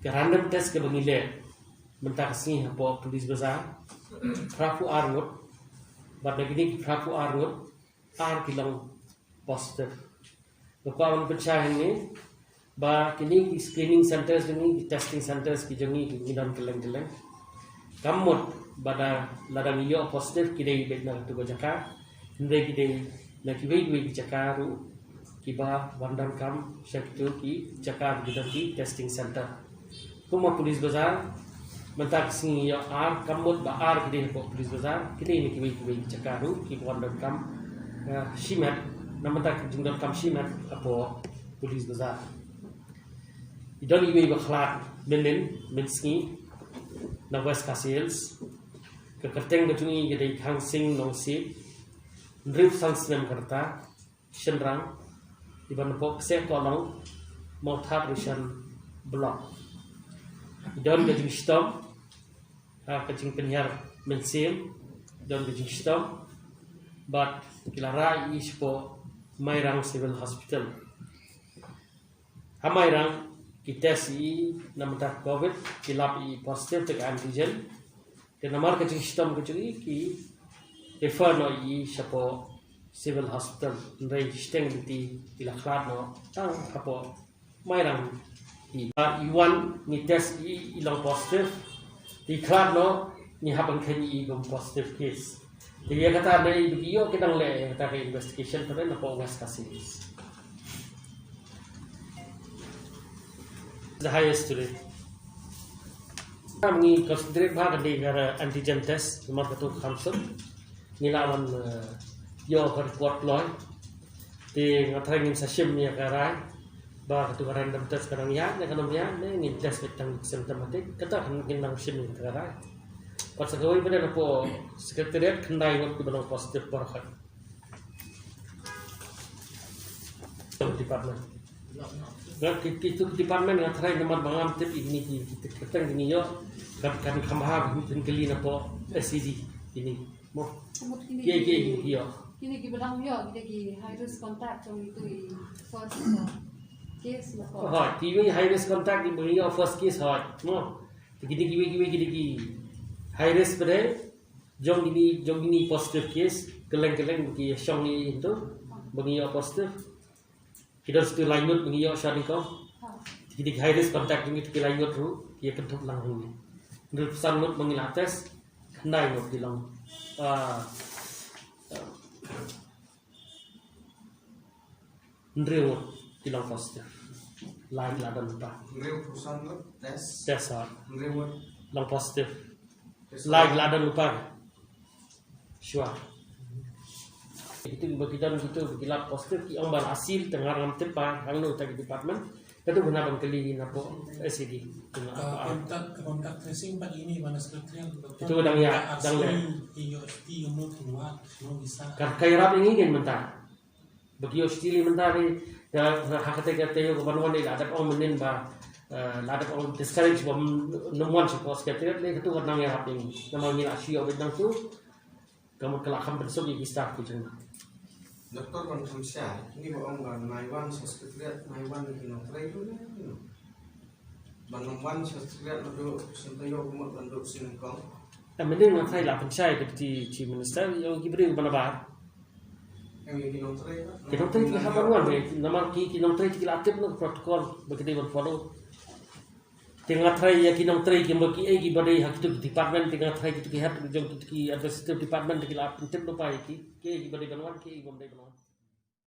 ke random test ke bangile mentak sini hapo polis bazar prapu arngut bad begini prapu arngut ar kilang positif lokawan percaya ini ba kini screening centers ini testing centers ki jangi ngidan keleng-keleng kamut bada ladang iyo positif kidai bedna tu gojaka ndai kidai na kiwei jakaru kiba wandam kam syaktu ki jakar gidanti testing center kuma polis bazar mentak sini ya ar kamut ba ar kidai ko polis bazar kidai ni kiwei jakaru ki wandam kam shimat namantak jingdam kam shimat apo polis bazar idon iwi bakhlat benen menski na west castles ke kerteng gajungi gidai khangsing nongsi drip sansnem karta shenrang iban pok se kolong mothap rishan block idon gajung stop kajing penyar mensim don gajung stop but kilara ispo mairang civil hospital hamairang kita si nampak covid kilap i positif ke antigen ke namar ke sistem ke curi ki refer no i sapo civil hospital ndai steng di ilakhat no tang apo mairang i iwan ni test i ilang positif di khat no ni hapan khen i gom positive case dia kata dari begiyo kita le kata investigation pada napo west castles the highest today. Kami concentrate bahag di gara antigen test nomor satu kamsul nilawan yo report loy di ngatrengin sashim ni karai bah tu random test kadang ya ni test betang symptomatic kata mungkin nang sim ni karai pas segawai pada napo sekretariat kendai waktu benang positif barakat department itu department yang terakhir nomor bangam tip ini kita keteng ini yo kan kamha bin kali na po SCD ini mo ke yo ini ki bedang yo kita ki high risk contact trong itu first case na po ha ki high risk contact di bagi yo first case ha mo gini ki high risk pada jong ini positive case keleng-keleng ki syong ni itu bagi yo positive kita sudah lanjut mengiyo syari kau, jadi high risk contact ini kita lanjut ru, dia bentuk langgeng ni. Menurut sanut mengilates, kendai mut bilang, ndreu bilang positif, lain ladan lupa. Ndreu sanut tes. Tes Ndreu lang positif, lain ladan lupa. Sure. Itu begitu begilap positif yang berhasil tengah ram tepat hangno tadi department itu benar kali napo SCD kontak tracing pagi ini mana sekretariat itu dang ya IOST umur keluar semua bisa kaya rap ini kan mentah bagi IOST mentah ni hakate yo kawan-kawan ni ada orang menen ba ada orang discourage bom nemuan support sekretariat ni itu kan ya rap ini namanya asio bidang tu kamu kelakam bersuk di staff tu Doktor kan kamsia, ini bawa orang Naiwan sekretariat Naiwan di Notray itu ni. Banamwan sekretariat itu sentayo kumot banduk sinengkong. Mending Notray lah pensai di minister yang kibri mana bah? Yang di Notray kan? Di Notray kita habaruan deh. Nama ki Notray kita aktif no protokol begitu berfollow. Tengah try ya ki Notray ki bagi ki badai hak itu department tengah try kita ki hat jong ki administrative department kita aktif no pai ki badai banwan ki bomdai banwan.